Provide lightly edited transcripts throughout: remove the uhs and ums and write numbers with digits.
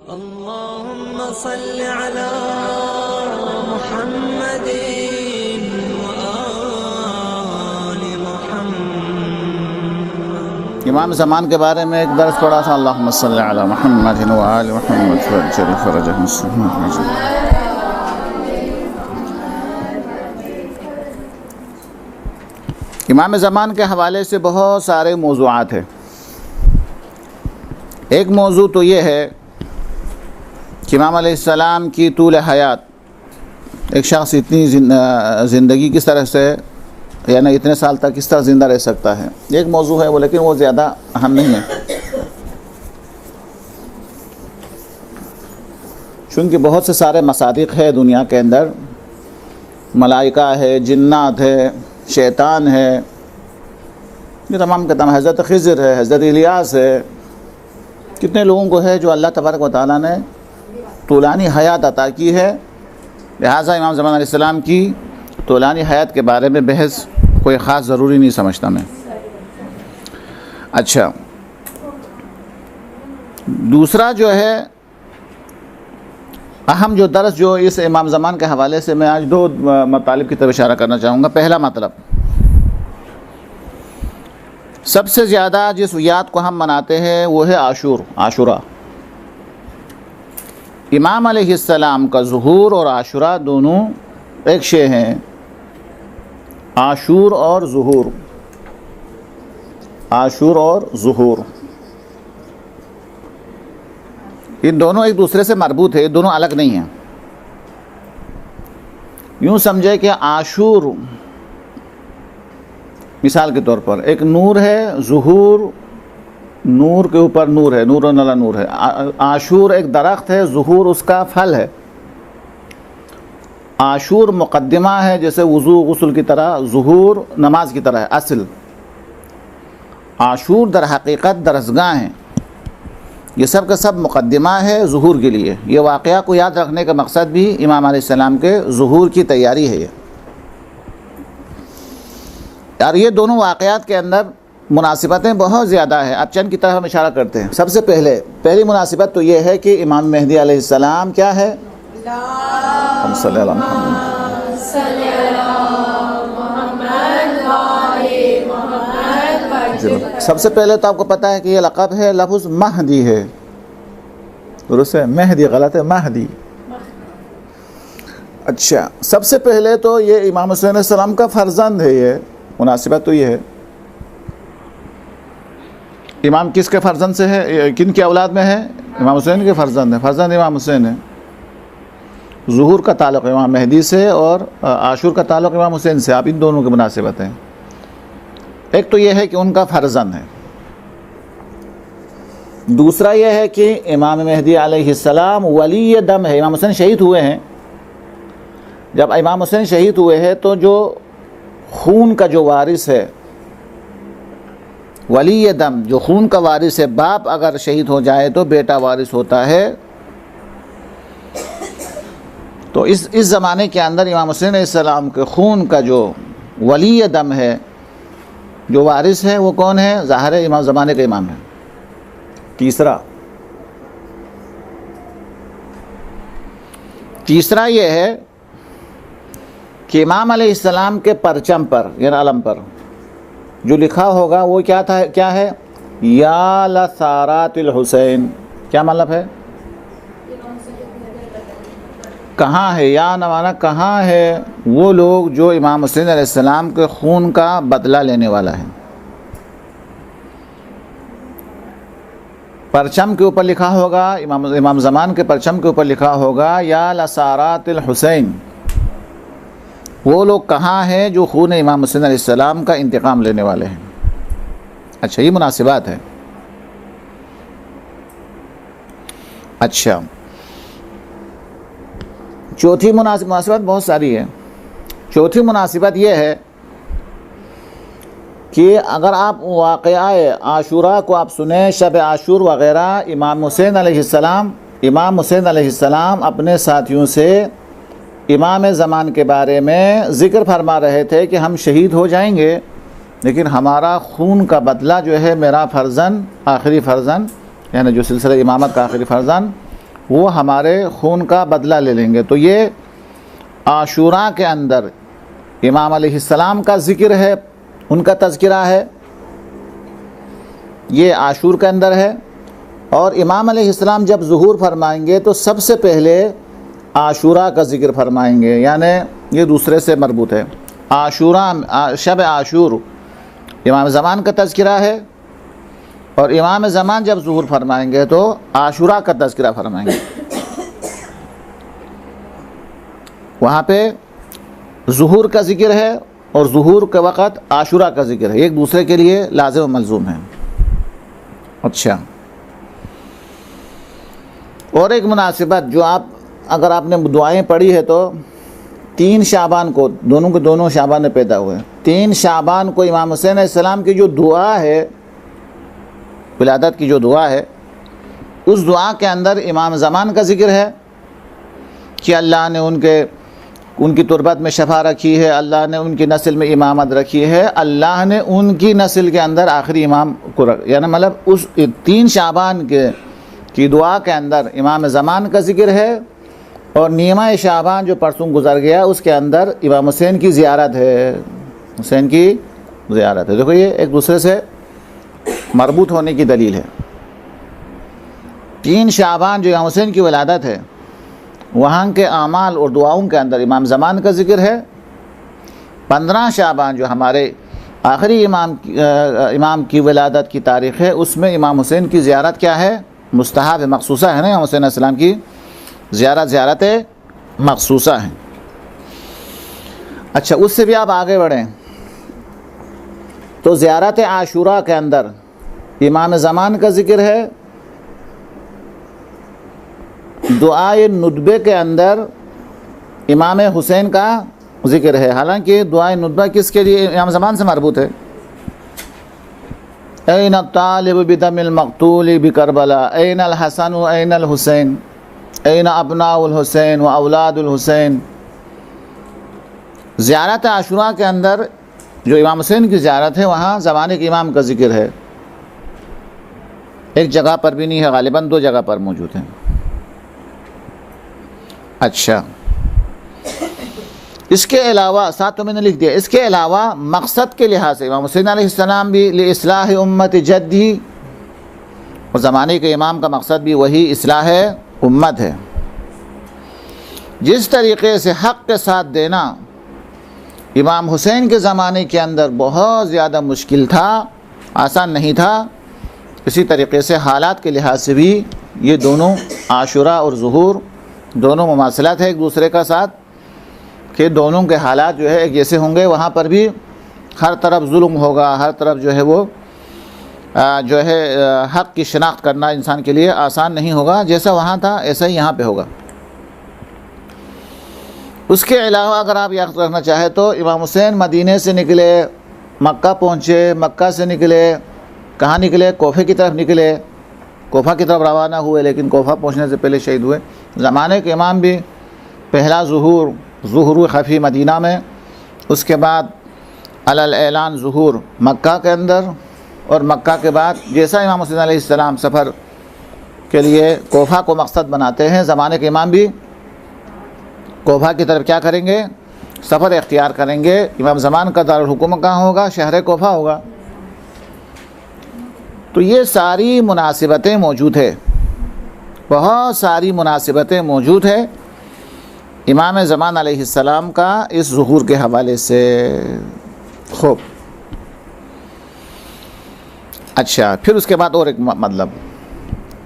अल्लाहुम्मा सल्लि अला मुहम्मदिन व आलि मुहम्मद। इमाम ज़मान के बारे में एक दर्स पढ़ा था, अल्लाहुम्मा सल्लि अला मुहम्मदिन व आलि मुहम्मद वअज्जिल फरजहुम। इमाम ज़मान के हवाले से बहुत सारे मौज़ूआत हैं। एक मौजू तो ये है कि इमाम अलैहिस्सलाम की तूल हयात, एक शख्स इतनी ज़िंदगी किस तरह से, यानी इतने साल तक किस तरह ज़िंदा रह सकता है, एक मौजू है वो, लेकिन वो ज़्यादा अहम नहीं है, चूँकि बहुत से सारे मसादिक़ है दुनिया के अंदर, मलाइका है, जिन्नात है, शैतान है, ये तमाम के तमाम, हज़रत ख़िज़र है, हज़रत इलियास है, कितने लोगों को है जो अल्लाह तबारक व तआला ने तूलानी हयात अता की है। लिहाजा इमाम ज़मान अलैहिस्सलाम की तूलानी हयात के बारे में बहस कोई ख़ास ज़रूरी नहीं समझता मैं। अच्छा, दूसरा जो है अहम जो दर्स जो इस इमाम ज़मान के हवाले से मैं आज दो मतालिब की तरफ इशारा करना चाहूँगा। पहला मतलब, सबसे ज़्यादा जिस याद को हम मनाते हैं वो है आशूरा। इमाम अलैहिस्सलाम का ज़ुहूर और आशूरा दोनों एक शे हैं। आशूर और ज़ुहूर, आशूर और ज़ुहूर, इन दोनों एक दूसरे से मरबूत है, ये दोनों अलग नहीं हैं। यूँ समझे कि आशूर मिसाल के तौर पर एक नूर है, ज़ुहूर नूर के ऊपर नूर है, नूर नला नूर है। आशूर एक दरख्त है, ज़ुहूर उसका फल है। आशूर मुक़द्दिमा है, जैसे वज़ू गुस्ल की तरह, ज़ुहूर नमाज की तरह है असल। आशूर दर हकीकत दरसगाह हैं, ये सब का सब मुक़द्दिमा है ज़ुहूर के लिए। ये वाक़या को याद रखने का मकसद भी इमाम अलैहिस्सलाम के ज़ुहूर की तैयारी है। यार ये दोनों वाक़यात के अंदर मुनासिबतें बहुत ज़्यादा है। अब चंद की तरफ हम इशारा करते हैं। सबसे पहली मुनासिबत तो ये है कि इमाम मेहदी अलैहिस्सलाम क्या है, सबसे पहले तो आपको पता है कि ये लक़ब है, लफ्ज़ महदी है, दुरुस्त है, मेहदी गलत है, महदी। अच्छा, सबसे पहले तो ये इमाम हुसैन अलैहिस्सलाम का फ़र्जंद है। ये मुनासिबत तो ये है, इमाम किसके फ़र्जंद से है, किन के औलाद में है, इमाम हुसैन के फ़र्जंद है, फ़र्जंद इमाम हुसैन है। ज़ुहूर का ताल्लुक़ इमाम मेहदी से और आशूर का ताल्लुक़ इमाम हुसैन से। आप इन दोनों की मुनासिबत हैं। एक तो ये है कि उनका फ़र्जंद है, दूसरा ये है कि इमाम मेहदी अलैहिस्सलाम वली दम है। इमाम हुसैन शहीद हुए हैं, जब इमाम हुसैन शहीद हुए हैं तो जो खून का जो वारिस है, वली दम जो खून का वारिस है, बाप अगर शहीद हो जाए तो बेटा वारिस होता है। तो इस ज़माने के अंदर इमाम हुसैन अलैहिस्सलाम के खून का जो वली दम है, जो वारिस है, वो कौन है, ज़ाहिर है इमाम ज़माने का इमाम है। तीसरा ये है कि इमाम अलैहिस्सलाम के परचम पर यानी अलम पर जो लिखा होगा वो क्या है, या लसारातिल हुसैन। क्या मतलब है, कहाँ है, या नवाना कहाँ है वो लोग जो इमाम हुसैन अलैहिस्सलाम के खून का बदला लेने वाला है। परचम के ऊपर लिखा होगा, इमाम ज़मान के परचम के ऊपर लिखा होगा, या लसारातिल हुसैन, वो लोग कहाँ हैं जो खून इमाम हुसैन अलैहिस्सलाम का इंतकाम लेने वाले हैं। अच्छा, ये मुनासिबात है। अच्छा, चौथी मुनासिबत बहुत सारी है। चौथी मुनासिबत ये है कि अगर आप वाक़या आशूरा को आप सुने, शब आशूर वग़ैरह, इमाम हुसैन अलैहिस्सलाम अपने साथियों से इमाम ज़मान के बारे में ज़िक्र फरमा रहे थे कि हम शहीद हो जाएंगे, लेकिन हमारा खून का बदला जो है, मेरा फ़र्जंद, आखिरी फ़र्जंद, यानी जो सिलसिला इमामत का आखिरी फ़र्जंद, वो हमारे खून का बदला ले लेंगे। तो ये आशूरा के अंदर इमाम अलैहिस्सलाम का ज़िक्र है, उनका तज़किरा है, ये आशूर के अंदर है। और इमाम अलैहिस्सलाम जब ज़ुहूर फरमाएंगे तो सबसे पहले आशूरा का ज़िक्र फरमाएंगे, यानी ये दूसरे से मरबूत है। आशूरा, शब आशूर इमाम ज़मान का तज़किरा है, और इमाम ज़मान जब ज़ुहूर फरमाएंगे तो आशूरा का तज़किरा फरमाएंगे। वहाँ पे ज़ुहूर का ज़िक्र है और ज़ुहूर के वक़्त आशूरा का ज़िक्र है, एक दूसरे के लिए लाज़िम व मलज़ूम है। अच्छा, और एक मुनासिबत जो अगर आपने दुआएं पढ़ी है तो 3 शाबान को, दोनों के दोनों शाबान में पैदा हुए, 3 शाबान को इमाम हुसैन अलैहिस्सलाम की जो दुआ है, विलादत की जो दुआ है, उस दुआ के अंदर इमाम ज़मान का ज़िक्र है कि अल्लाह ने उनकी तुरबत में शफा रखी है, अल्लाह ने उनकी नस्ल में इमामत रखी है, अल्लाह ने उनकी नस्ल के अंदर आखिरी इमाम को यानी मतलब उस 3 शाबान की दुआ के अंदर इमाम ज़मान का ज़िक्र है। और नीमा शाबान जो परसों गुजर गया उसके अंदर इमाम हुसैन की ज़ियारत है, हुसैन की ज़ियारत है। देखो ये एक दूसरे से मरबूत होने की दलील है। 3 शाबान जो इमाम हुसैन की विलादत है, वहाँ के आमाल और दुआओं के अंदर इमाम ज़मान का ज़िक्र है। 15 शाबान जो हमारे आखिरी इमाम की विलादत की तारीख़ है, उसमें इमाम हुसैन की ज़ियारत क्या है, मुस्तहब है, मखसूसा है ना। इमाम हुसैन अलैहिस्सलाम की ज़ियारत मखसूसा है। अच्छा, उससे भी आप आगे बढ़ें तो ज़ियारत आशूरा के अंदर इमाम ज़मान का ज़िक्र है, दुआए नुदबे के अंदर इमाम हुसैन का ज़िक्र है। हालांकि दुआए नुदबा किसके लिए, इमाम ज़मान से मरबूत है। ऐन तालिब बिदमिल मक़तूल बिकरबला, ऐन अल हसन व ऐन अल हुसैन, ऐन अबनाउल हुसैन व औलादुल हुसैन। ज़ियारत आशूरा के अंदर जो इमाम हुसैन की ज़ियारत है, वहाँ ज़माने के इमाम का ज़िक्र है। एक जगह पर भी नहीं है, गालिबन 2 जगह पर मौजूद है। अच्छा, इसके अलावा साथ तो मैंने लिख दिया, इसके अलावा मकसद के लिहाज से इमाम हुसैन अलैहिस्सलाम भी लिइस्लाह उम्मत जद्दी, और ज़माने के इमाम का मकसद भी वही इस्लाह उम्मत है। जिस तरीक़े से हक़ के साथ देना इमाम हुसैन के ज़माने के अंदर बहुत ज़्यादा मुश्किल था, आसान नहीं था, इसी तरीक़े से हालात के लिहाज से भी ये दोनों आशूरा और ज़ुहूर दोनों मुमासलत है एक दूसरे का साथ, कि दोनों के हालात जो है एक जैसे होंगे। वहाँ पर भी हर तरफ जुल्म होगा, हर तरफ जो है वो हक़ की शनाख्त करना इंसान के लिए आसान नहीं होगा। जैसा वहाँ था ऐसा ही यहाँ पे होगा। उसके अलावा अगर आप याद रखना चाहें तो इमाम हुसैन मदीने से निकले, मक्का पहुँचे, मक्का से निकले, कहाँ निकले, कोफे की तरफ निकले, कोफा की तरफ रवाना हुए, लेकिन कोफा पहुँचने से पहले शहीद हुए। ज़माने के इमाम भी पहला ज़ुहूर खफ़ी मदीना में, उसके बाद अलल ऐलान ज़ुहूर मक्का के अंदर, और मक्का के बाद जैसा इमाम हुसैन अलैहिस्सलाम सफ़र के लिए कोफा को मकसद बनाते हैं, ज़माने के इमाम भी कोफा की तरफ क्या करेंगे, सफ़र इख्तियार करेंगे। इमाम ज़मान का दारुल हुकूमत कहाँ होगा, शहर कोफा होगा। तो ये सारी मुनासिबतें मौजूद है, बहुत सारी मुनासिबतें मौजूद है इमाम ज़मान अलैहिस्सलाम का इस ज़ुहूर के हवाले से। खूब, अच्छा, फिर उसके बाद और एक मतलब,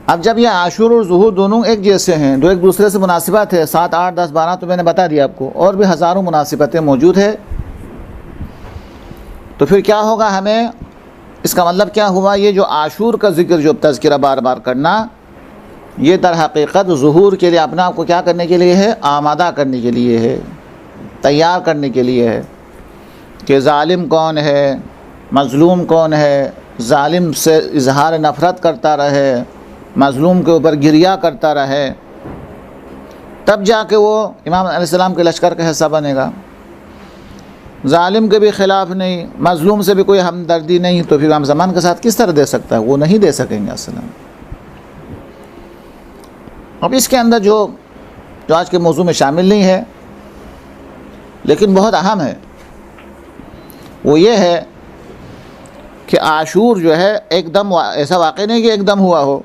अब जब यह आशूर और ज़ुहूर दोनों एक जैसे हैं, दो एक दूसरे से मुनासिबत है, 7, 8, 10, 12 तो मैंने बता दिया आपको, और भी हज़ारों मुनासिबतें मौजूद है। तो फिर क्या होगा, हमें इसका मतलब क्या हुआ, ये जो आशूर का ज़िक्र जो तज़किरा बार बार करना, ये दर हकीकत ज़ुहूर के लिए अपने आप को क्या करने के लिए है, आमादा करने के लिए है, तैयार करने के लिए है कि ज़ालिम कौन है, मज़लूम कौन है, ज़ालिम से इजहार नफ़रत करता रहे, मज़लूम के ऊपर गिरिया करता रहे, तब जाके वो इमाम अलैहिस्सलाम के लश्कर का हिस्सा बनेगा। ज़ालिम के भी ख़िलाफ़ नहीं, मज़लूम से भी कोई हमदर्दी नहीं, तो फिर इमाम ज़मान के साथ किस तरह दे सकता है, वो नहीं दे सकेंगे। असलन अब इसके अंदर जो आज के मौजू में शामिल नहीं है लेकिन बहुत अहम है, वो ये है कि आशूर जो है एकदम ऐसा वाक़ई नहीं कि एकदम हुआ हो।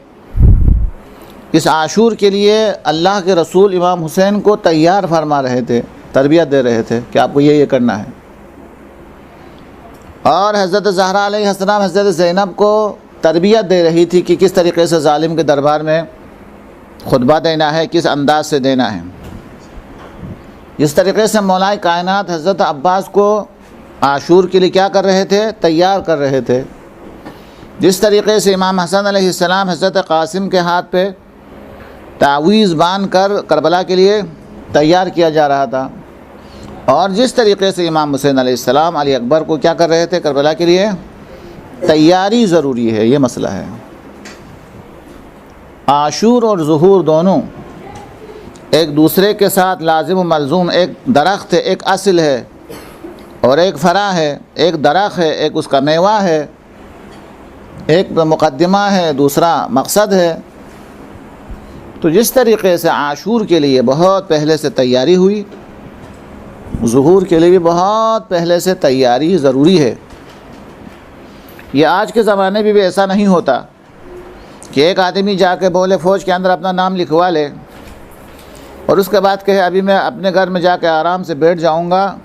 इस आशूर के लिए अल्लाह के रसूल इमाम हुसैन को तैयार फरमा रहे थे, तरबियत दे रहे थे कि आपको ये करना है। और हज़रत ज़हरा अलैहिस्सलाम हज़रत ज़ैनब को तरबियत दे रही थी कि किस तरीक़े से ज़ालिम के दरबार में खुतबा देना है, किस अंदाज से देना है। इस तरीक़े से मौलाए कायनात हज़रत अब्बास को आशूर के लिए क्या कर रहे थे, तैयार कर रहे थे। जिस तरीक़े से इमाम हसन अलैहिस्सलाम हज़रत क़ासिम के हाथ पे तावीज़ बांध कर करबला के लिए तैयार किया जा रहा था, और जिस तरीक़े से इमाम हुसैन अलैहिस्सलाम अली अकबर को क्या कर रहे थे, करबला के लिए तैयारी ज़रूरी है, ये मसला है। आशूर और ज़ुहूर दोनों एक दूसरे के साथ लाजिम व मलज़ूम, एक दरख्त है, एक असल है और एक फ़रा है, एक दरख्त है, एक उसका मेवा है, एक मुक़द्दिमा है, दूसरा मकसद है। तो जिस तरीक़े से आशूर के लिए बहुत पहले से तैयारी हुई, ज़ुहूर के लिए भी बहुत पहले से तैयारी ज़रूरी है। ये आज के ज़माने में भी ऐसा नहीं होता कि एक आदमी जाके बोले फ़ौज के अंदर अपना नाम लिखवा ले और उसके बाद कहे अभी मैं अपने घर में जाके आराम से बैठ जाऊंगा,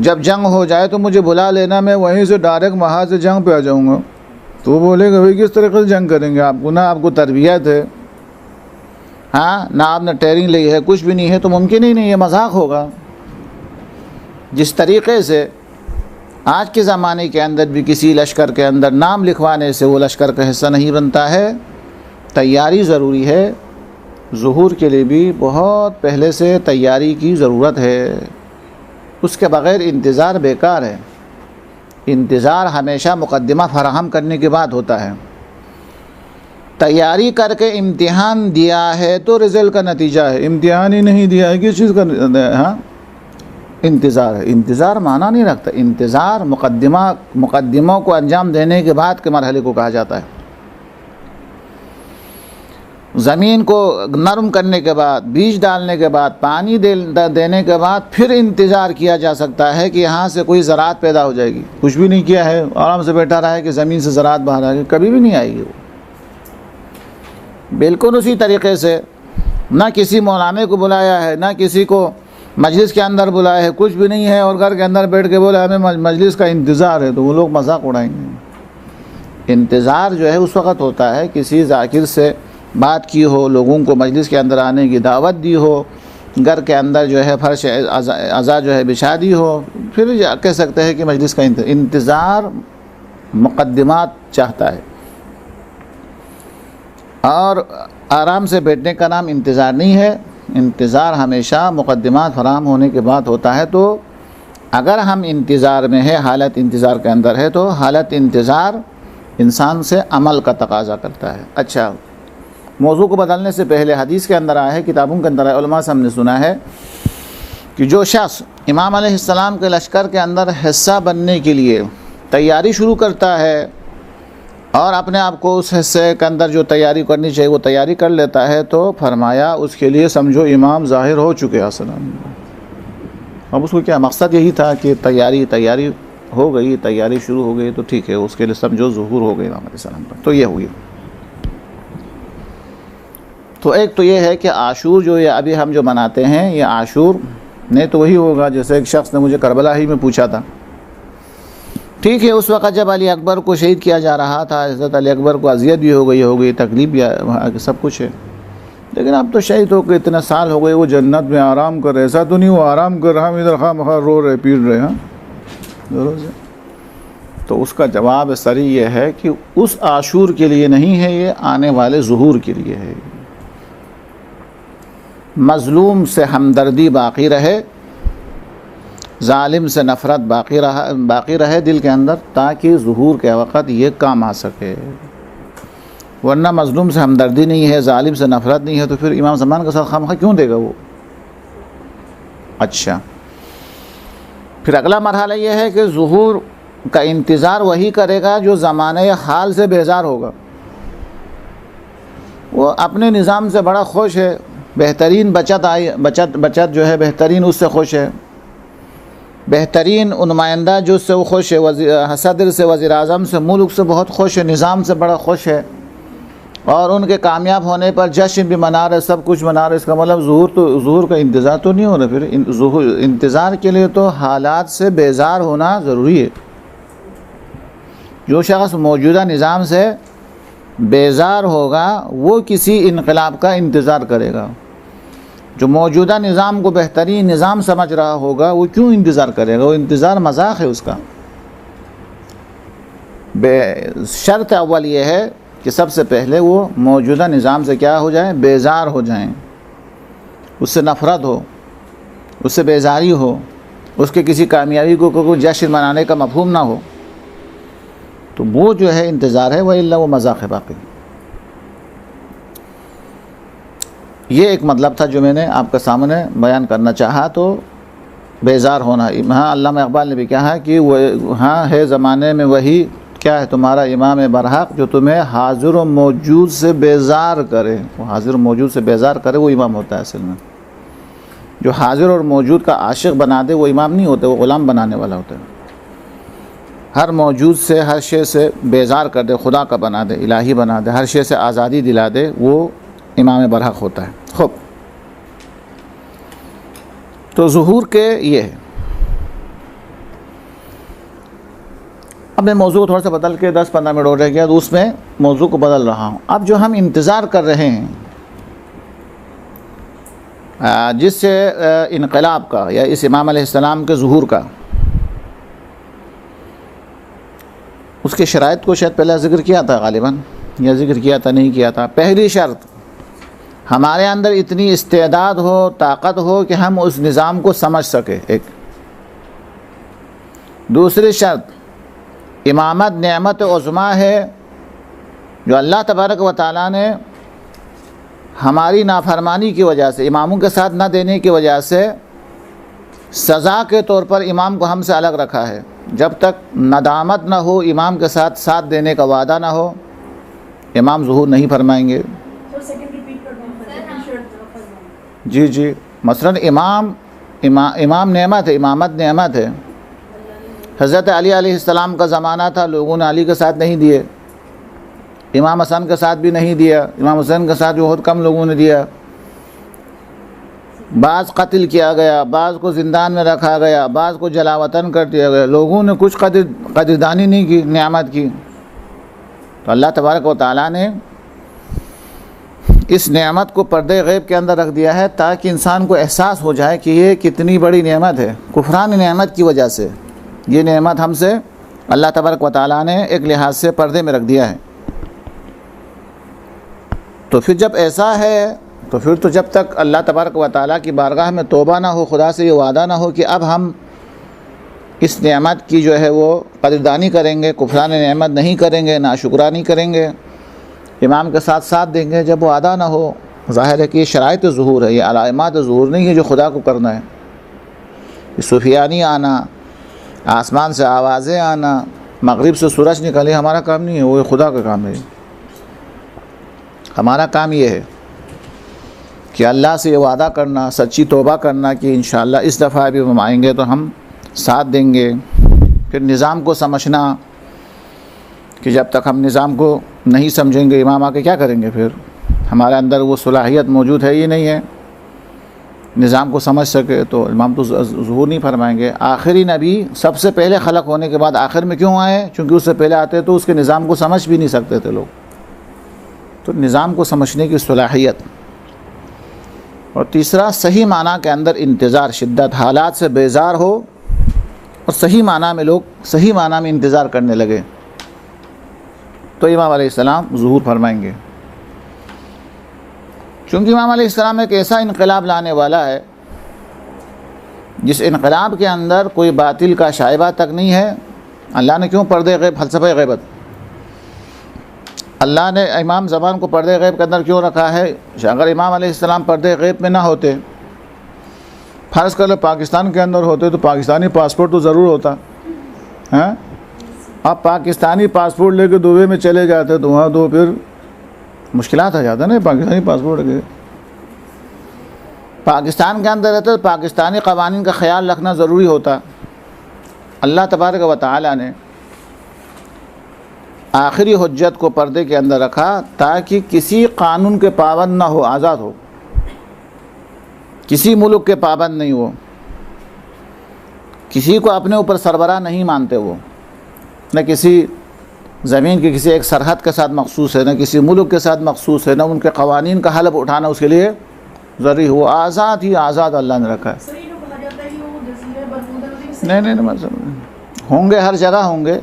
जब जंग हो जाए तो मुझे बुला लेना, मैं वहीं से डायरेक्ट वहाँ से जंग पे आ जाऊंगा। तो बोलेगा भाई किस तरीके से जंग करेंगे, आपको ना आपको तरबियत है, हाँ ना आपने ट्रेनिंग ली है, कुछ भी नहीं है, तो मुमकिन ही नहीं है, मजाक होगा। जिस तरीक़े से आज के ज़माने के अंदर भी किसी लश्कर के अंदर नाम लिखवाने से वो लश्कर का हिस्सा नहीं बनता है, तैयारी ज़रूरी है। ज़ुहूर के लिए भी बहुत पहले से तैयारी की ज़रूरत है, उसके बग़ैर इंतज़ार बेकार है। इंतज़ार हमेशा मुक़द्दिमा फराहम करने के बाद होता है। तैयारी करके इम्तिहान दिया है तो रिज़ल्ट का नतीजा है, इम्तिहान ही नहीं दिया है किस चीज़ का, हाँ इंतज़ार है। इंतज़ार माना नहीं रखता, इंतज़ार मुक़द्दिमों को अंजाम देने के बाद के मरहले को कहा जाता है। ज़मीन को नरम करने के बाद, बीज डालने के बाद, पानी देने के बाद फिर इंतज़ार किया जा सकता है कि यहाँ से कोई ज़राअत पैदा हो जाएगी। कुछ भी नहीं किया है, आराम से बैठा रहा है कि ज़मीन से ज़राअत बाहर आएगी, कभी भी नहीं आएगी वो। बिल्कुल उसी तरीक़े से ना किसी मौलाने को बुलाया है, ना किसी को मजलिस के अंदर बुलाया है, कुछ भी नहीं है, और घर के अंदर बैठ के बोला हमें मजलिस का इंतज़ार है, तो वो लोग मजाक उड़ाएंगे। इंतज़ार जो है उस वक़्त होता है किसी ज़ाकिर से बात की हो, लोगों को मजलिस के अंदर आने की दावत दी हो, घर के अंदर जो है फर्श अज़ा जो है बिछा दी हो, फिर कह सकते हैं कि मजलिस का इंतज़ार मुक़द्दिमात चाहता है। और आराम से बैठने का नाम इंतज़ार नहीं है, इंतज़ार हमेशा मुक़द्दिमात फराहम होने के बाद होता है। तो अगर हम इंतज़ार में है, हालत इंतज़ार के अंदर है, तो हालत इंतज़ार इंसान से अमल का तकाज़ा करता है। अच्छा, मौजू को बदलने से पहले हदीस के अंदर आया है, किताबों के अंदर आया, उलमा से हमने सुना है कि जो शख्स इमाम अलैहिस्सलाम के लश्कर के अंदर हिस्सा बनने के लिए तैयारी शुरू करता है और अपने आप को उस हिस्से के अंदर जो तैयारी करनी चाहिए वो तैयारी कर लेता है, तो फरमाया उसके लिए समझो इमाम ज़ाहिर हो चुके हसनन। अब उसको क्या मकसद यही था कि तैयारी हो गई, तैयारी शुरू हो गई, तो ठीक है, उसके लिए समझो ज़ुहूर हो गई इमाम अलैहिस्सलाम पर। तो ये हुई। तो एक तो ये है कि आशूर जो ये अभी हम जो मनाते हैं, ये आशूर नहीं तो वही होगा जैसे एक शख्स ने मुझे करबला ही में पूछा था। ठीक है, उस वक़्त जब अली अकबर को शहीद किया जा रहा था, हज़रत अली अकबर को अज़ियत भी हो गई, तकलीफ़ भी, सब कुछ है, लेकिन अब तो शहीद होकर इतने साल हो गए, वो जन्नत में आराम कर रहे। ऐसा तो नहीं वो आराम कर रहा, हम इधर खा मखा रो रहे, पीट रहे हैं ज़रूर से। तो उसका जवाब सरी ये है कि उस आशूर के लिए नहीं है, ये आने वाले ज़ुहूर के लिए है। मज़लूम से हमदर्दी बाक़ी रहे, ज़ालिम से नफ़रत बाक़ी रहे दिल के अंदर, ताकि ज़ुहूर के वक़्त ये काम आ सके। वरना मज़लूम से हमदर्दी नहीं है, ज़ालिम से नफ़रत नहीं है, तो फिर इमाम ज़मान का साथ खामखा क्यों देगा वो। अच्छा, फिर अगला मरहला ये है कि ज़ुहूर का इंतज़ार वही करेगा जो ज़माने हाल से बेज़ार होगा। वो अपने निज़ाम से बड़ा खुश है, बेहतरीन बचत जो है बेहतरीन उससे खुश है, बेहतरीन नुमाइंदा जो उससे वो खुश है, सदर से, वज़ीर आज़म से, मुल्क से बहुत खुश है, निज़ाम से बड़ा खुश है और उनके कामयाब होने पर जश्न भी मना रहे, सब कुछ मना रहे। इसका मतलब ज़ुहूर का इंतज़ार तो नहीं हो रहा। फिर इंतज़ार के लिए तो हालात से बेजार होना ज़रूरी है। जो शख्स मौजूदा निज़ाम से बेजार होगा वो किसी इनकलाब का इंतज़ार करेगा। जो मौजूदा निज़ाम को बेहतरीन निज़ाम समझ रहा होगा वो क्यों इंतज़ार करेगा? वो इंतज़ार मजाक है उसका। शर्त अव्वल ये है कि सबसे पहले वो मौजूदा निज़ाम से क्या हो जाए? बेजार हो जाएं, उससे नफ़रत हो, उससे बेजारी हो, उसके किसी कामयाबी को कोई जश्न मनाने का मफ़हूम ना हो, तो वो जो है इंतज़ार है, वह इल्ला वो मजाक है। बाकी ये एक मतलब था जो मैंने आपके सामने बयान करना चाहा। तो बेजार होना, हाँ अल्लामा इक़बाल ने भी कहा है कि वह हाँ है ज़माने में वही क्या है तुम्हारा इमाम बरहक जो तुम्हें हाजिर व मौजूद से बेजार करे। वो हाजिर व मौजूद से बेजार करे वो इमाम होता है। असल में जो हाजिर और मौजूद का आशिक बना दे वो इमाम नहीं होते, वो ग़ुलाम बनाने वाला होता है। हर मौजूद से, हर शे से बेजार कर दे, खुदा का बना दे, इलाही बना दे, हर शे से आज़ादी दिला दे, वो इमाम बरहक होता है। खूब, तो ज़ुहूर के ये है। अब मैं मौजू थोड़ा सा बदल के 10-15 मिनट हो रह गया, तो उसमें मौजू को बदल रहा हूँ। अब जो हम इंतज़ार कर रहे हैं जिससे इनकलाब का या इस इमाम अलैहिस्सलाम के ज़ुहूर का, उसके शराइत को शायद पहले ज़िक्र किया था गालिबन, या ज़िक्र किया था नहीं किया था। पहली शर्त, हमारे अंदर इतनी इस्तेदाद हो, ताकत हो कि हम उस निज़ाम को समझ सके। एक दूसरी शर्त, इमामत नेमत उज़्मा है जो अल्लाह तबारक व तआला ने हमारी नाफरमानी की वजह से, इमामों के साथ न देने की वजह से सज़ा के तौर पर इमाम को हमसे अलग रखा है। जब तक नदामत न हो, इमाम के साथ देने का वादा ना हो, इमाम ज़ुहूर नहीं फरमाएंगे। जी, मसलन इमाम नेमत है, इमामत नेमत है। हज़रत अली अलैहिस्सलाम का ज़माना था, लोगों ने अली के साथ नहीं दिए, इमाम हसन के साथ भी नहीं दिया, इमाम हुसैन के साथ बहुत कम लोगों ने दिया। बाज़ कत्ल किया गया, बाज़ को ज़िंदान में रखा गया, बाज़ को जलावतन कर दिया गया। लोगों ने कुछ कदरदानी नहीं की नेमत की। तो अल्लाह तबारक व तआला ने इस नेमत को पर्दे गैब के अंदर रख दिया है ताकि इंसान को एहसास हो जाए कि ये कितनी बड़ी नेमत है। कुफरान नेमत की वजह से ये नेमत हमसे अल्लाह तबारक व तआला ने एक लिहाज से पर्दे में रख दिया है। तो फिर जब ऐसा है तो फिर तो जब तक अल्लाह तबारक व तआला की बारगाह में तौबा ना हो, खुदा से ये वादा ना हो कि अब हम इस नेमत की जो है वो कदरदानी करेंगे, कुफरान नेमत नहीं करेंगे, नाशुक्रानी करेंगे, इमाम के साथ देंगे, जब वो अदा ना हो, ज़ाहिर है कि ये शराइत ज़ुहूर है, ये अलामात ज़ुहूर नहीं है जो खुदा को करना है। सुफियानी आना, आसमान से आवाज़ें आना, मगरिब से सूरज निकले, हमारा काम नहीं है, वो खुदा का काम है। हमारा काम ये है कि अल्लाह से ये वादा करना, सच्ची तौबा करना कि इंशाअल्लाह इस दफ़ा भी हम आएंगे तो हम साथ देंगे। फिर निज़ाम को समझना कि जब तक हम निज़ाम को नहीं समझेंगे इमाम आके क्या करेंगे। फिर हमारे अंदर वो सलाहियत मौजूद है ही नहीं है निज़ाम को समझ सके, तो इमाम तो ज़ुहूर नहीं फरमाएंगे। आखिरी नबी सबसे पहले खलक होने के बाद आखिर में क्यों आए? चूँकि उससे पहले आते तो उसके निज़ाम को समझ भी नहीं सकते थे लोग। तो निज़ाम को समझने की सलाहियत। और तीसरा, सही माना के अंदर इंतज़ार, शिद्दत, हालात से बेजार हो और सही माना में लोग सही माना में इंतज़ार करने लगे तो इमाम अलैहिस्सलाम ज़ुहूर फरमाएंगे। चूँकि इमाम अलैहिस्सलाम एक ऐसा इनकलाब लाने वाला है जिस इनकलाब के अंदर कोई बातिल का शाइबा तक नहीं है। अल्लाह ने क्यों पर्दे गैब, फ़लसफ़े गैबत, अल्लाह ने इमाम ज़बान को पर्दे गैब के अंदर क्यों रखा है? अगर इमाम अलैहिस्सलाम पर्दे गैब में ना होते, फ़र्ज़ कर लो पाकिस्तान के अंदर होते तो पाकिस्तानी पासपोर्ट तो ज़रूर होता है। आप पाकिस्तानी पासपोर्ट लेके दुबई में चले जाते तो वहाँ तो फिर मुश्किलात आ जाता है ना पाकिस्तानी पासपोर्ट के। पाकिस्तान के अंदर रहते तो पाकिस्तानी क़वानीन का ख्याल रखना ज़रूरी होता। अल्लाह तबारक व तआला ने आखिरी हुज्जत को पर्दे के अंदर रखा ताकि किसी कानून के पाबंद ना हो, आज़ाद हो, किसी मुल्क के पाबंद नहीं हो, किसी को अपने ऊपर सरबराह नहीं मानते वो, न किसी ज़मीन की किसी एक सरहद के साथ मखसूस है, न किसी मुल्क के साथ मखसूस है, न उनके क़वानीन का हलफ उठाना उसके लिए ज़रूरी हो। आज़ाद ही आज़ाद अल्लाह ने रखा है। नहीं, मतलब होंगे, हर जगह होंगे,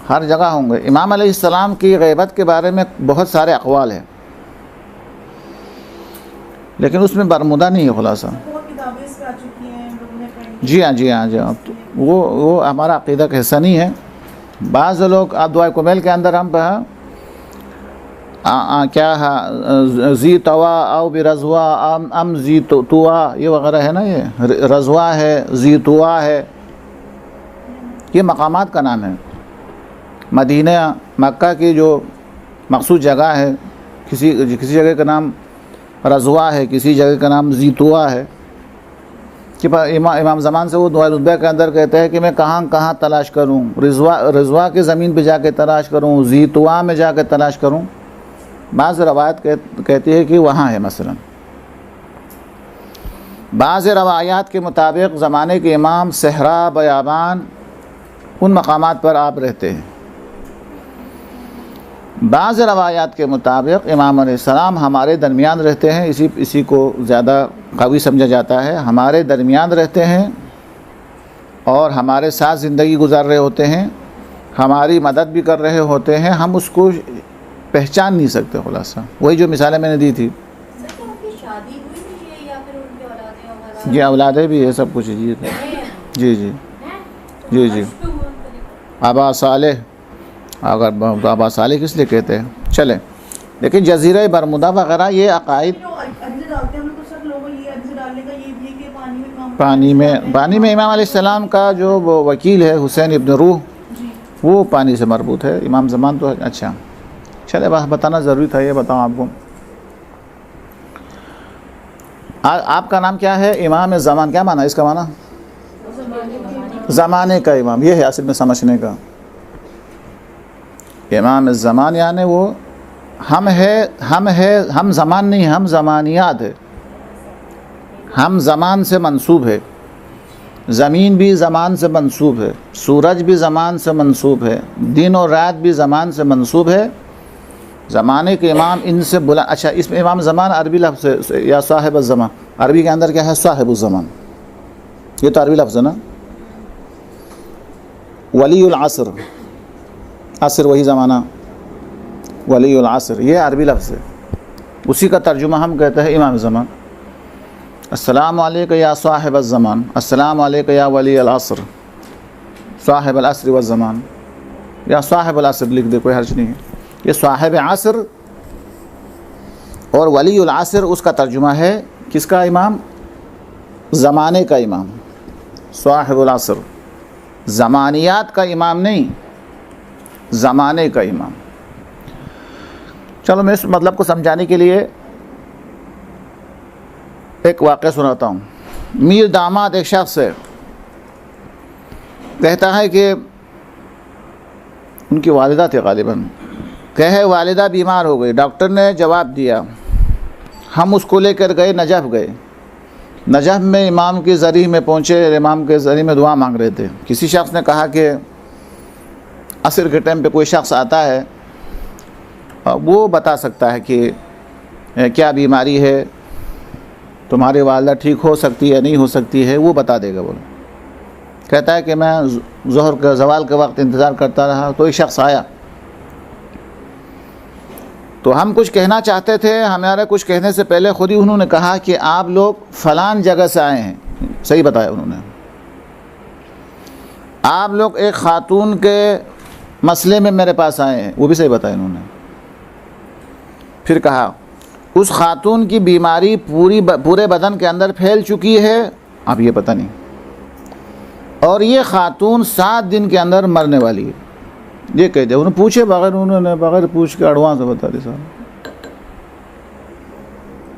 हर जगह होंगे। इमाम अलैहिस्सलाम की ग़ैबत के बारे में बहुत सारे अक़वाल हैं, लेकिन उसमें बरमुदा नहीं है खुलासा। जी हाँ, जी हाँ, जी हाँ, तो वो हमारा अक़ीदा का हिस्सा नहीं है। बाज़ लोग आप दुआ कुमैल के अंदर हम क्या है जी तवा आओ बि रज़वा अम जी तुआ, ये वगैरह है ना, ये रज़वा है, जी तुआ है, ये मकामात का नाम है। मदीना मक्का की जो मखसूस जगह है, किसी जगह का नाम रज़वा है, किसी जगह का नाम जी तुआ है। कि इमाम ज़मान से वो दुआ रुतबा के अंदर कहते हैं कि मैं कहाँ कहाँ तलाश करूँ, रज़वा के ज़मीन पे जाके तलाश करूँ, जी तुआ में जाके तलाश करूँ। बाज़ रवायत कहती है कि वहाँ है। मसलन बाज़ रवायात के मुताबिक ज़माने के इमाम सहरा बयाबान उन मकामात पर आप रहते हैं। बाज़ रवायात के मुताबिक इमाम अलैहिस्सलाम हमारे दरमियान रहते हैं, इसी को ज़्यादा कवी समझा जाता है। हमारे दरमियान रहते हैं और हमारे साथ ज़िंदगी गुजार रहे होते हैं, हमारी मदद भी कर रहे होते हैं, हम उसको पहचान नहीं सकते। खुलासा वही जो मिसालें मैंने दी थी। ये औलादे भी है, सब कुछ जी जी जी जी जी। आबा सालेह, अगर आबा सालेह किस लिए कहते हैं, चले। लेकिन जज़ीरा बरमुदा वगैरह ये अकायद पानी में इमाम अलैहिस्सलाम का जो वो वकील है हुसैन इब्न रूह, वो पानी से मरबूत है। इमाम ज़मान तो अच्छा, चले बस बताना ज़रूरी था। ये बताऊँ आपको, आपका नाम क्या है? इमाम ज़मान, क्या माना इसका? माना ज़माने का इमाम, ये है असल में समझने का। इमाम ज़मान यानी वो हम ज़मान नहीं, हम ज़मानियात है। हम ज़मान से मंसूब है, ज़मीन भी ज़मान से मंसूब है, सूरज भी ज़मान से मंसूब है, दिन और रात भी ज़मान से मंसूब है। ज़माने के इमाम इनसे बुला। अच्छा, इसमें इमाम ज़मान अरबी लफ्ज़ है या साहिब ज़मान, अरबी के अंदर क्या है? साहिब ज़मान, ये तो अरबी लफ्ज़ है ना। वलीउल असर, असर वही ज़माना, वलीउल असर ये अरबी लफ्ज़ है, उसी का तर्जुमा हम कहते हैं इमाम ज़मान। अस्सलामु अलैका या साहिब ज़मान, अस्सलामु अलैका या वली अल असर, साहिब अल असर व ज़मान, या साहिब अल असर लिख दे, कोई हर्ज नहीं है। ये साहिब असर और वली अल असर, उसका तर्जुमा है किसका? इमाम, ज़माने का इमाम, साहिब अल असर। ज़मानियात का इमाम नहीं, ज़माने का इमाम। चलो मैं इस मतलब को समझाने के लिए एक वाक़या सुनाता हूँ। मीर दामाद एक शख्स है, कहता है कि उनकी वालिदा थी गालिबन, कहे वालिदा बीमार हो गई। डॉक्टर ने जवाब दिया, हम उसको लेकर गए नजफ़ गए। नजफ़ में इमाम के ज़रिए में पहुँचे, इमाम के ज़रिए में दुआ मांग रहे थे। किसी शख्स ने कहा कि असर के टाइम पे कोई शख्स आता है, वो बता सकता है कि क्या बीमारी है, तुम्हारी वालिदा ठीक हो सकती है नहीं हो सकती है, वो बता देगा। बोलो, कहता है कि मैं ज़ोहर के ज़वाल के वक्त इंतज़ार करता रहा, तो एक शख्स आया, तो हम कुछ कहना चाहते थे, हमारे कुछ कहने से पहले खुद ही उन्होंने कहा कि आप लोग फ़लान जगह से आए हैं। सही बताया उन्होंने। आप लोग एक ख़ातून के मसले में मेरे पास आए हैं, वो भी सही बताया उन्होंने। फिर कहा उस ख़ातून की बीमारी पूरे बदन के अंदर फैल चुकी है, अब ये पता नहीं, और ये ख़ातून 7 दिन के अंदर मरने वाली है। ये कह दिया। उन्होंने पूछे बगैर, उन्होंने बगैर पूछ के एडवांस बता दी साहब।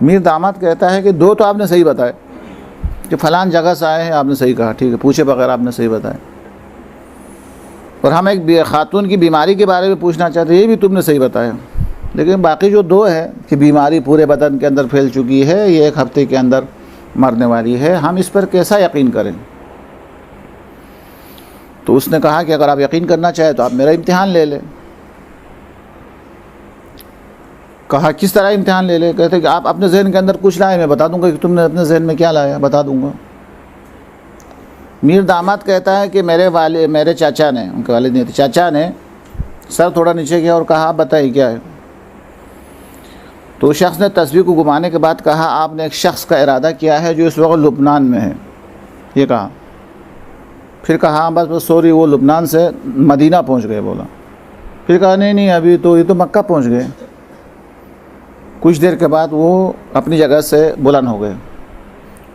मीर दामाद कहता है कि दो तो आपने सही बताए कि फ़लान जगह से आए हैं, आपने सही कहा, ठीक है, पूछे बगैर आपने सही बताया। और हम एक खातून की बीमारी के बारे में पूछना चाहते हैं, ये भी तुमने सही बताया। लेकिन बाकी जो दो है कि बीमारी पूरे बदन के अंदर फैल चुकी है, ये 1 हफ्ते के अंदर मरने वाली है, हम इस पर कैसा यकीन करें? तो उसने कहा कि अगर आप यकीन करना चाहें तो आप मेरा इम्तिहान ले लें। कहा किस तरह इम्तिहान ले ले? कहते कि आप अपने जहन के अंदर कुछ लाए, मैं बता दूंगा कि तुमने अपने जहन में क्या लाया, बता दूंगा। मीर दामाद कहता है कि मेरे चाचा ने, उनके वालिद नहीं थे, चाचा ने सर थोड़ा नीचे किया और कहा आप बताइए क्या है। तो उस शख्स ने तस्वीर को घुमाने के बाद कहा आपने एक शख्स का इरादा किया है जो इस वक्त लुबनान में है, ये कहा। फिर कहा बस सॉरी, वो लुबनान से मदीना पहुंच गए, बोला। फिर कहा नहीं अभी तो ये तो मक्का पहुंच गए। कुछ देर के बाद वो अपनी जगह से बुलंद हो गए।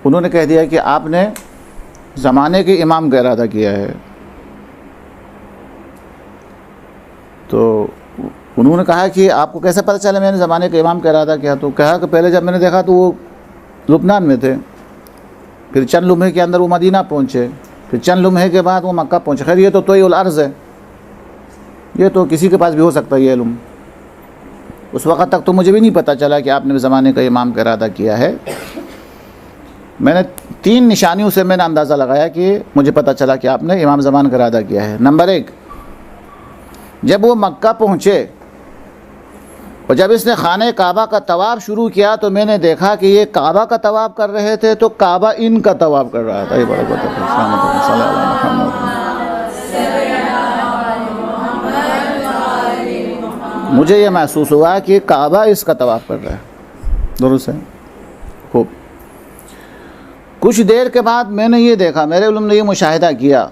उन्होंने कह दिया कि आपने ज़माने के इमाम का इरादा किया है। तो उन्होंने कहा कि आपको कैसे पता चला मैंने ज़माने के इमाम का इरादा किया? तो कहा कि पहले जब मैंने देखा तो वो लुबनान में थे, फिर चंद लम्हे के अंदर वो मदीना पहुँचे, फिर चंद लम्हे के बाद वो मक्का पहुँचे। खैर ये तो तोयल अर्ज़ है, ये तो किसी के पास भी हो सकता है ये इल्म। उस वक़्त तक तो मुझे भी नहीं पता चला कि आपने ज़माने का इमाम का इरादा किया है। मैंने 3 निशानियों से मैंने अंदाज़ा लगाया कि मुझे पता चला कि आपने इमाम ज़मान का इरादा किया है। नंबर 1, जब वो मक्का पहुँचे और जब इसने खाने काबा का तवाफ़ शुरू किया तो मैंने देखा कि ये काबा का तवाफ़ कर रहे थे तो काबा इनका तवाफ़ कर रहा था। ये बड़ा मुझे ये महसूस हुआ कि काबा इसका तवाफ़ कर रहा है। दुरुस्त है, खूब। कुछ देर के बाद मैंने ये देखा, मेरे उलम ने ये मुशाहिदा किया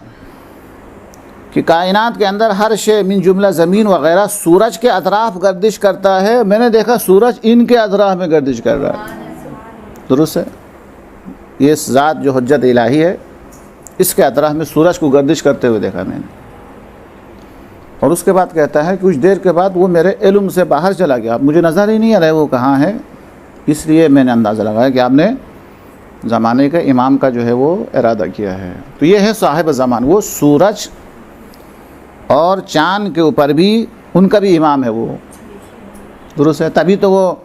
कि कायनात के अंदर हर शे मिन जुमला ज़मीन वग़ैरह सूरज के अतराफ़ गर्दिश करता है। मैंने देखा सूरज इनके अतराफ़ में गर्दिश कर रहा है। दुरुस्त है, ये ज़ात जो हुज्जत इलाही है, इसके अतराफ़ में सूरज को गर्दिश करते हुए देखा मैंने। और उसके बाद कहता है कुछ देर के बाद वो मेरे इल्म से बाहर चला गया, अब मुझे नज़र ही नहीं आ रहा है वो कहाँ है। इसलिए मैंने अंदाज़ा लगाया कि आपने ज़माने के इमाम का जो है वो इरादा किया है। तो ये है साहिब ज़मान, वो सूरज और चाँद के ऊपर भी उनका भी इमाम है वो। दुरुस्त है, तभी तो वो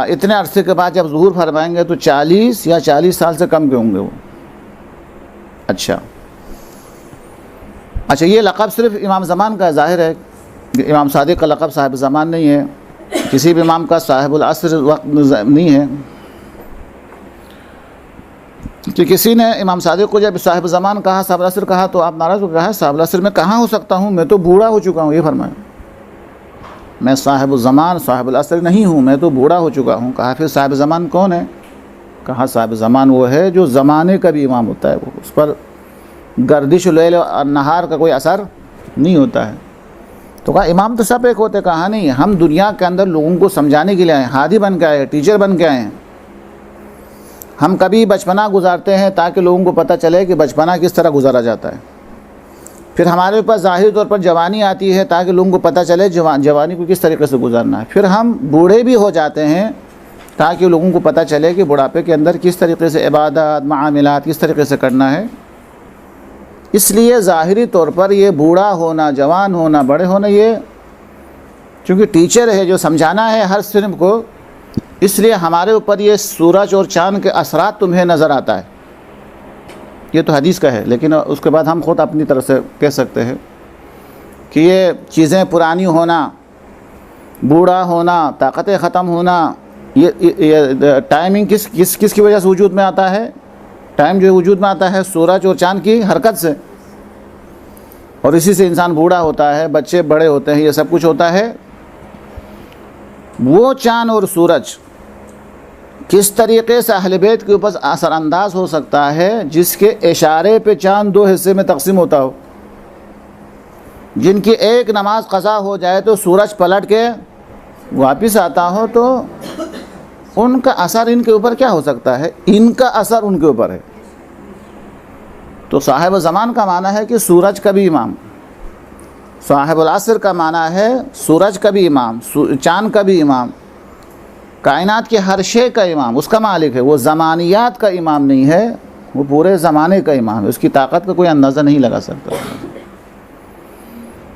इतने अरसे के बाद जब ज़ुहूर फरमाएंगे तो 40 या 40 साल से कम के होंगे वो। अच्छा, ये लक़ब सिर्फ़ इमाम ज़मान का ज़ाहिर है, इमाम सादिक़ का लक़ब साहिब ज़मान नहीं है, किसी भी इमाम का साहिबुल असर वक्त नहीं है। तो किसी ने इमाम सादिक़ को जब साहिब ज़मान कहा, साहिबुल असर कहा, तो आप नाराज़ हो कहा साहिबुल असर में कहाँ हो सकता हूँ, मैं तो बूढ़ा हो चुका हूँ। ये फरमाया, मैं साहिबुल ज़मान साहिबुल असर नहीं हूँ, मैं तो बूढ़ा हो चुका हूँ। कहा फिर साहिब ज़मान कौन है? कहा साहिब ज़मान वो है जो ज़माने का भी इमाम होता है, वो उस पर गर्दिश लैल और नहार का कोई असर नहीं होता है। तो कहा इमाम तो सब एक होते। कहा नहीं, हम दुनिया के अंदर लोगों को समझाने के लिए आए, हादी बन के आए, टीचर बन के आए हैं। हम कभी बचपना गुजारते हैं ताकि लोगों को पता चले कि बचपना किस तरह गुजारा जाता है। फिर हमारे ऊपर ज़ाहिर तौर पर जवानी आती है ताकि लोगों को पता चले जवानी को किस तरीके से गुजारना है। फिर हम बूढ़े भी हो जाते हैं ताकि लोगों को पता चले कि बुढ़ापे के अंदर किस तरीके से इबादत मामलात किस तरीके से करना है। इसलिए ज़ाहिरी तौर पर ये बूढ़ा होना, जवान होना, बड़े होना, ये चूँकि टीचर है जो समझाना है हर सिर्फ को, इसलिए हमारे ऊपर ये सूरज और चाँद के असरात तुम्हें नज़र आता है। ये तो हदीस का है, लेकिन उसके बाद हम ख़ुद अपनी तरफ से कह सकते हैं कि ये चीज़ें पुरानी होना, बूढ़ा होना, ताकतें ख़त्म होना, ये टाइमिंग किसकी वजह से वजूद में आता है? टाइम जो वजूद में आता है सूरज और चाँद की हरकत से, और इसी से इंसान बूढ़ा होता है, बच्चे बड़े होते हैं, ये सब कुछ होता है। वो चाँद और सूरज किस तरीक़े से अहले बैत के ऊपर असरानंदाज हो सकता है, जिसके इशारे पे चाँद 2 हिस्से में तकसीम होता हो, जिनकी एक नमाज क़ज़ा हो जाए तो सूरज पलट के वापस आता हो, तो उनका असर इनके ऊपर क्या हो सकता है? इनका असर उनके ऊपर है। तो साहिब ज़मान का माना है कि सूरज का भी इमाम, साहिबुल असर का माना है सूरज का भी इमाम, चाँद का भी इमाम, कायनात के हर शे का इमाम, उसका मालिक है। वो ज़मानियात का इमाम नहीं है, वो पूरे ज़माने का इमाम है। उसकी ताकत का कोई अंदाज़ा नहीं लगा सकता।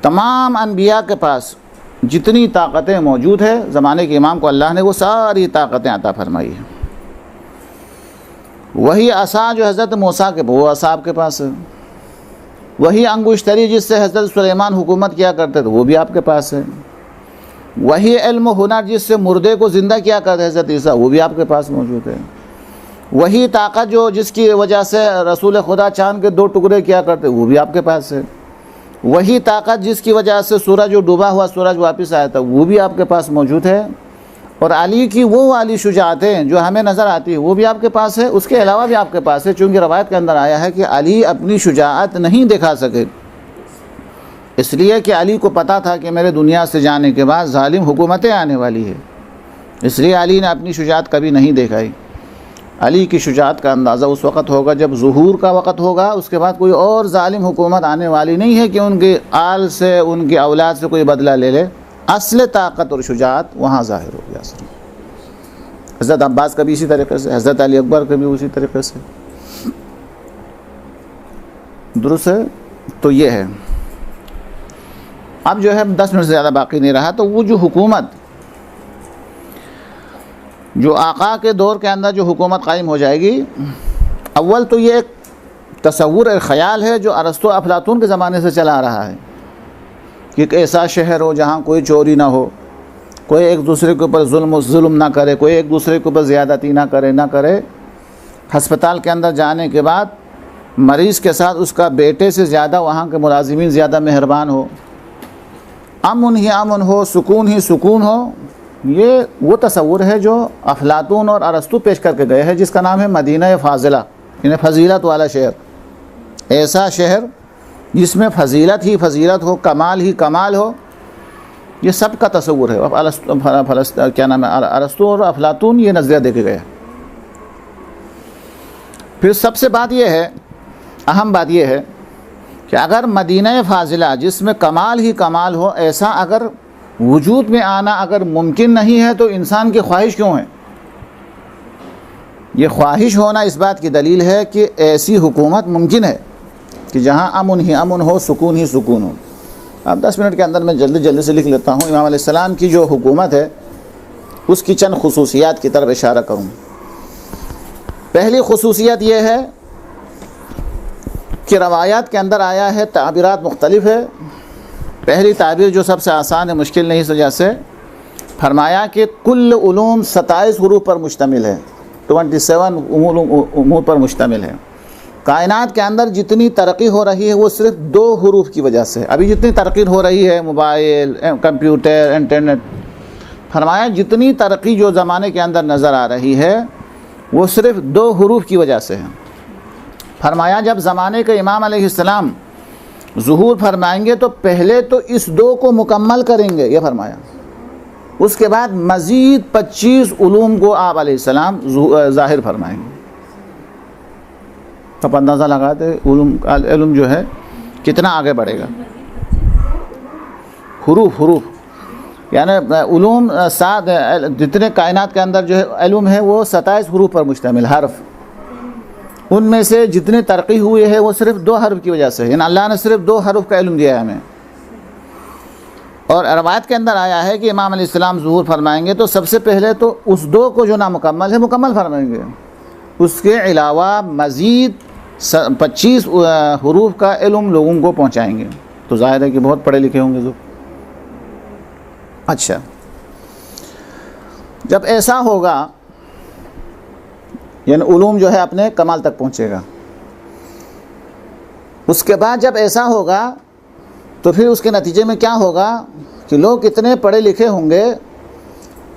तमाम अनबिया के पास जितनी ताकतें मौजूद है, ज़माने के इमाम को अल्लाह ने वो सारी ताकतें अता फरमाई है। वही असा जो हज़रत मूसा के, वो असा आपके पास है। वही अंगुश्तरी जिससे हज़रत सुलेमान हुकूमत किया करते थे, वो भी आपके पास है। वही इल्म हुनर जिससे मुर्दे को ज़िंदा किया करते हज़रत ईसा, वो भी आपके पास मौजूद है। वही ताकत जो जिसकी वजह से रसूल खुदा चाँद के 2 टुकड़े किया करते, वो भी आपके पास है। वही ताकत जिसकी वजह से सूरज जो डूबा हुआ सूरज वापस आया था, वो भी आपके पास मौजूद है। और अली की वो वाली शुजाअतें जो हमें नज़र आती है, वो भी आपके पास है। उसके अलावा भी आपके पास है, चूँकि रवायत के अंदर आया है कि अली अपनी शुजाअत नहीं दिखा सके, इसलिए कि अली को पता था कि मेरे दुनिया से जाने के बाद जालिम हुकूमतें आने वाली है, इसलिए अली ने अपनी शुजाअत कभी नहीं दिखाई। अली की शुजाअत का अंदाज़ा उस वक़्त होगा जब ज़ुहूर का वक़्त होगा। उसके बाद कोई और जालिम हुकूमत आने वाली नहीं है कि उनके आल से, उनकी औलाद से कोई बदला ले ले। असल ताकत और शुजाअत वहाँ ज़ाहिर हो गया। हज़रत अब्बास का भी इसी तरीक़े से, हज़रत अली अकबर का भी उसी तरीक़े से। दुरुस्त है। तो ये है। अब जो है 10 मिनट से ज़्यादा बाकी नहीं रहा। तो वो जो हुकूमत, जो आका के दौर के अंदर जो हुकूमत कायम हो जाएगी, अव्वल तो ये एक तसव्वुर, एक ख़याल है जो अरस्तु अफलातून के ज़माने से चला आ रहा है कि एक ऐसा शहर हो जहाँ कोई चोरी ना हो, कोई एक दूसरे के ऊपर जुल्म ना करे, कोई एक दूसरे के ऊपर ज़्यादती ना करे। हस्पताल के अंदर जाने के बाद मरीज़ के साथ उसका बेटे से ज़्यादा वहाँ के मुलाजिमीन ज़्यादा मेहरबान हो, अमन ही अमन हो, सुकून ही सुकून हो। ये वो तसव्वुर है जो अफलातून और अरस्तु पेश करके गए हैं, जिसका नाम है मदीना फ़ाज़िला, यानी फजीलत वाला शहर। ऐसा शहर जिसमें फ़जीलत ही फ़जीलत हो, कमाल ही कमाल हो, ये सब का तसव्वुर है। अब क्या नाम है, अरस्तु और अफलातून ये नज़रिया देके गए। फिर सबसे बात यह है, अहम बात यह है कि अगर मदीना फ़ाज़िला जिसमें कमाल ही कमाल हो, ऐसा अगर वजूद में आना अगर मुमकिन नहीं है, तो इंसान की ख्वाहिश क्यों है? ये ख्वाहिश होना इस बात की दलील है कि ऐसी हुकूमत मुमकिन है कि जहाँ अमन ही अमन हो, सुकून ही सुकून हो। अब 10 मिनट के अंदर मैं जल्दी से लिख लेता हूँ। इमाम अलैहिस्सलाम की जो हुकूमत है उसकी चंद खुसूसियात की तरफ इशारा करूँ। पहली खुसूसियत यह है कि रवायात के अंदर आया है, ताबीरात मुख्तलिफ है। पहली ताबीर जो सबसे आसान है, मुश्किल नहीं, इस वजह से फरमाया कि कुल उलूम 27 हुरूफ पर मुश्तमिल है, 27 उमूर पर मुश्तमिल है। कायनात के अंदर जितनी तरक्की हो रही है वो सिर्फ 2 हुरूफ की वजह से। अभी जितनी तरक्की हो रही है, मोबाइल, कंप्यूटर, इंटरनेट, फरमाया जितनी तरक्की जो ज़माने के अंदर नज़र आ रही है वो सिर्फ 2 हुरूफ की वजह से है। फरमाया जब ज़माने के इमाम अलैहिस्सलाम ज़ुहूर फरमाएंगे तो पहले तो इस 2 को मुकम्मल करेंगे, ये फरमाया। उसके बाद मज़ीद 25 उलूम को आप अलैहिस्सलाम ज़ाहिर फरमाएंगे। तब अंदाज़ा लगाते इल्म जो है कितना आगे बढ़ेगा। हुरूफ यानी उलूम 7, जितने कायनात के अंदर जो है इल्म है वो 27 हुरूफ पर मुश्तमिल, हर्फ। उनमें से जितनी तरक्की हुई है वो सिर्फ 2 हर्फ की वजह से, यानी अल्लाह ने सिर्फ 2 हर्फ का इल्म दिया है हमें। और रवायत के अंदर आया है कि इमाम अलैहिस्सलाम ज़ुहूर फरमाएंगे तो सबसे पहले तो उस 2 को जो नामुकम्मल है मुकम्मल फरमाएंगे। उसके अलावा मज़ीद 25 हुरूफ का इल्म लोगों को पहुँचाएँगे। तो ज़ाहिर है कि बहुत पढ़े लिखे होंगे जो। अच्छा, जब ऐसा होगा यानी उलूम जो है अपने कमाल तक पहुँचेगा। उसके बाद जब ऐसा होगा तो फिर उसके नतीजे में क्या होगा कि लोग कितने पढ़े लिखे होंगे।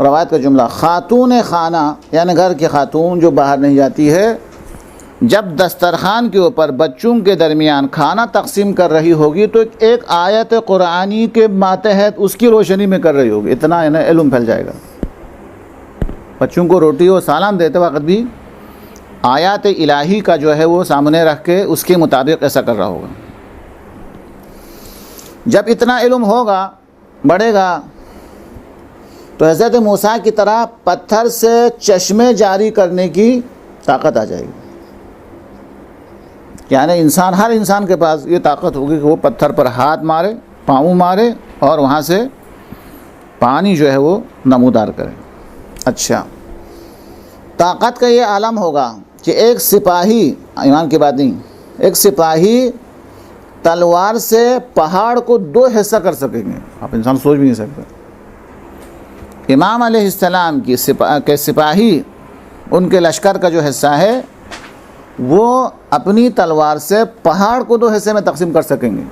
रवायत का जुमला, खातून खाना यानी घर की खातून जो बाहर नहीं जाती है, जब दस्तरखान के ऊपर बच्चों के दरमियान खाना तकसीम कर रही होगी तो एक आयत कुरानी के मातहत उसकी रोशनी में कर रही होगी। इतना यानी इल्म फैल जाएगा। बच्चों को रोटी और सालान देते वक्त भी आयत इलाही का जो है वो सामने रख के उसके मुताबिक ऐसा कर रहा होगा। जब इतना इल्म होगा, बढ़ेगा, तो हज़रत मूसा की तरह पत्थर से चश्मे जारी करने की ताकत आ जाएगी। यानी इंसान, हर इंसान के पास ये ताकत होगी कि वो पत्थर पर हाथ मारे, पाँव मारे और वहाँ से पानी जो है वो नमूदार करे। अच्छा, ताकत का ये आलम होगा कि एक सिपाही, ईमान की बात नहीं, एक सिपाही तलवार से पहाड़ को 2 हिस्सा कर सकेंगे। आप इंसान सोच भी नहीं सकते। इमाम अलैहिस्सलाम की सिपाही, उनके लश्कर का जो हिस्सा है वो अपनी तलवार से पहाड़ को 2 हिस्से में तकसीम कर सकेंगे।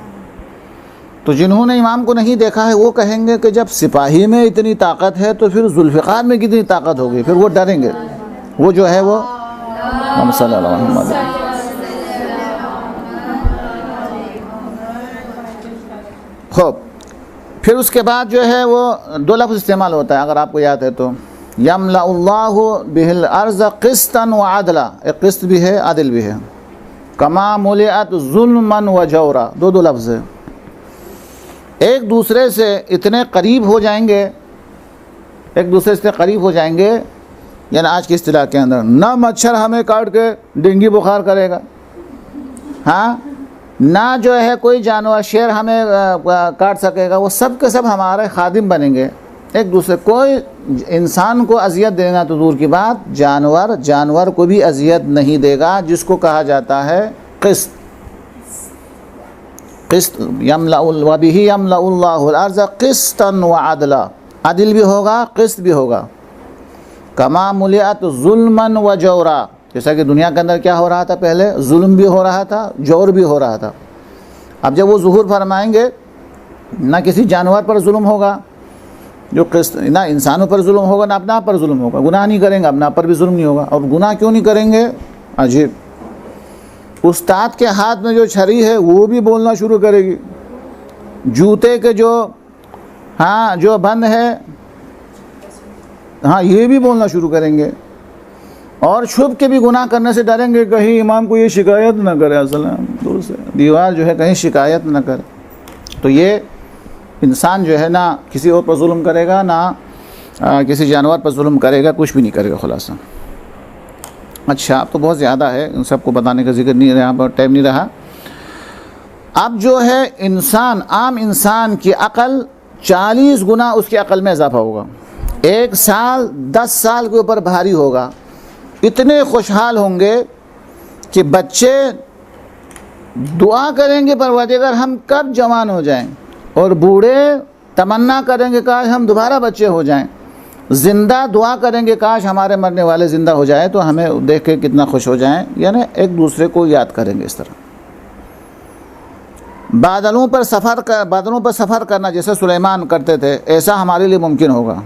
तो जिन्होंने इमाम को नहीं देखा है वो कहेंगे कि जब सिपाही में इतनी ताकत है तो फिर जुल्फ़िकार में कितनी ताकत होगी, फिर वो डरेंगे। वो जो है वो खूब। फिर उसके बाद जो है वो 2 लफ्ज़ इस्तेमाल होता है, अगर आपको याद है तो, यमलाउल्लाहु बिहिल अर्ज़ क़िस्तन व अदला, एक क़िस्त भी है, आदिल भी है, कमा मुलिअत ज़ुल्मन व जौरा, 2 लफ्ज़ है। एक दूसरे से इतने करीब हो जाएंगे, एक दूसरे से करीब हो जाएंगे, यानी आज की इस्तिलाह के अंदर, ना मच्छर हमें काट के डेंगू बुखार करेगा, हाँ, ना जो है कोई जानवर, शेर हमें काट सकेगा, वो सब के सब हमारे खादिम बनेंगे। एक दूसरे, कोई इंसान को अजियत देना तो दूर की बात, जानवर को भी अजियत नहीं देगा, जिसको कहा जाता है क़िस्त। क़िस्त वबिही यमलाउल्लाहुल अर्ज़ क़िस्तन व अदला, अदिल भी होगा, क़िस्त भी होगा। कमा मुलिअत ज़ुल्मन व जौरा, जैसा कि दुनिया के अंदर क्या हो रहा था, पहले जुल्म भी हो रहा था, जौर भी हो रहा था। अब जब वो ज़ुहूर फरमाएंगे, ना किसी जानवर पर जुल्म होगा, जो क़िस्त, ना इंसानों पर जुल्म होगा, ना अपना पर जुल्म होगा, गुनाह नहीं करेंगे, अपना पर भी जुल्म नहीं होगा। और गुनाह क्यों नहीं करेंगे? अजीब, उस्ताद के हाथ में जो छड़ी है वो भी बोलना शुरू करेगी, जूते के जो, हाँ, जो बंद है, हाँ, ये भी बोलना शुरू करेंगे। और छुप के भी गुनाह करने से डरेंगे, कहीं इमाम को ये शिकायत ना करे, असल दूर से दीवार जो है कहीं शिकायत ना करे। तो ये इंसान जो है ना किसी और पर जुल्म करेगा, ना किसी जानवर पर जुल्म करेगा, कुछ भी नहीं करेगा, खुलासा। अच्छा, अब तो बहुत ज़्यादा है, इन सबको बताने का जिक्र नहीं, यहाँ पर टाइम नहीं रहा। अब जो है इंसान, आम इंसान की अक़ल 40 गुना उसकी अक़ल में इजाफा होगा। 1 साल 10 साल के ऊपर भारी होगा। इतने खुशहाल होंगे कि बच्चे दुआ करेंगे परवरदिगार हम कब जवान हो जाएं, और बूढ़े तमन्ना करेंगे काश हम दोबारा बच्चे हो जाएं। ज़िंदा दुआ करेंगे काश हमारे मरने वाले ज़िंदा हो जाए तो हमें देख के कितना खुश हो जाएं। यानी एक दूसरे को याद करेंगे इस तरह। बादलों पर सफ़र करना जैसे सुलेमान करते थे, ऐसा हमारे लिए मुमकिन होगा।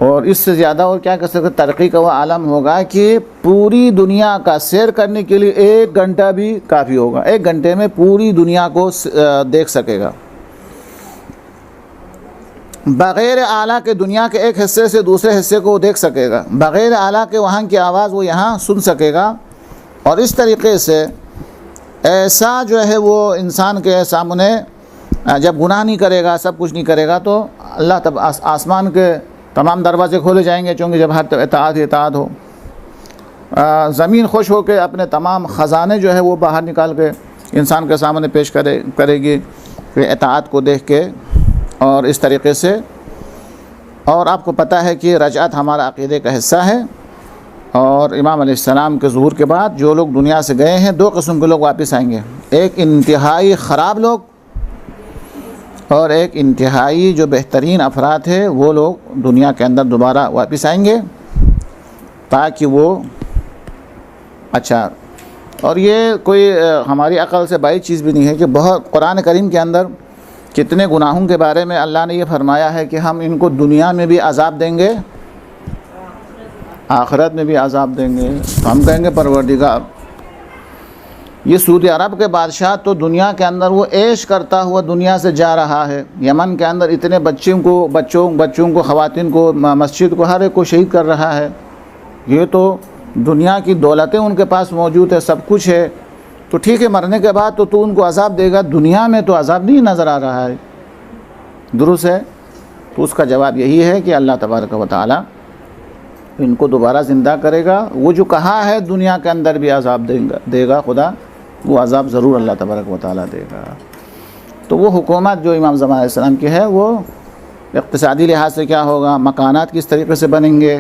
और इससे ज़्यादा और क्या कर सकते, तरक्की का वो आलम होगा कि पूरी दुनिया का सैर करने के लिए 1 घंटा भी काफ़ी होगा। 1 घंटे में पूरी दुनिया को देख सकेगा, बग़ैर आला के दुनिया के एक हिस्से से दूसरे हिस्से को देख सकेगा, बग़ैर आला के वहाँ की आवाज़ वो यहाँ सुन सकेगा। और इस तरीक़े से ऐसा जो है वो इंसान के सामने जब गुनाह नहीं करेगा, सब कुछ नहीं करेगा, तो अल्लाह तब आसमान के तमाम दरवाज़े खोले जाएंगे, चूँकि जब हर इताअत हो। ज़मीन खुश हो के अपने तमाम ख़जाने जो है वो बाहर निकाल के इंसान के सामने पेश करेगी इताअत को देख के। और इस तरीक़े से, और आपको पता है कि रजअत हमारा अक़ीदे का हिस्सा है। और इमाम अलैहिस्सलाम के ज़ुहूर के बाद जो लोग दुनिया से गए हैं, 2 किस्म के लोग वापस आएंगे, एक इंतहाई ख़राब लोग और एक इंतहाई जो बेहतरीन अफराद है, वो लोग दुनिया के अंदर दोबारा वापस आएंगे ताकि वो, अच्छा, और ये कोई हमारी अक़ल से बाई चीज़ भी नहीं है कि बहुत कुरान करीम के अंदर कितने गुनाहों के बारे में अल्लाह ने ये फरमाया है कि हम इनको दुनिया में भी अज़ाब देंगे, आखिरत में भी अज़ाब देंगे। तो हम कहेंगे परवरदिगार, ये सऊदी अरब के बादशाह तो दुनिया के अंदर वो ऐश करता हुआ दुनिया से जा रहा है, यमन के अंदर इतने बच्चों को ख़वातीन को, मस्जिद को, हर एक को शहीद कर रहा है। ये तो दुनिया की दौलतें उनके पास मौजूद है, सब कुछ है, तो ठीक है, मरने के बाद तो तू उनको अजाब देगा, दुनिया में तो अजाब नहीं नज़र आ रहा है, दुरुस्त है। तो उसका जवाब यही है कि अल्लाह तबारक व तआला इनको दोबारा ज़िंदा करेगा। वो जो कहा है दुनिया के अंदर भी अजाब देगा खुदा, वो अजाब ज़रूर अल्लाह तबारक व तआला देगा। तो वो हुकूमत जो इमाम ज़मान अलैहिस्सलाम की है, वो इक़्तिसादी लिहाज से क्या होगा, मकानात किस तरीक़े से बनेंगे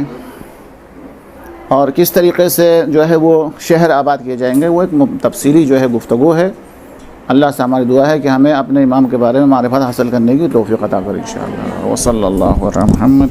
और किस तरीक़े से जो है वो शहर आबाद किए जाएंगे, वो एक तफसीली जो है गुफ्तगू है। अल्लाह से हमारी दुआ है कि हमें अपने इमाम के बारे में मारिफत हासिल करने की तौफ़ीक़ अता करे इंशाअल्लाह। व सल्लल्लाहु अला मुहम्मद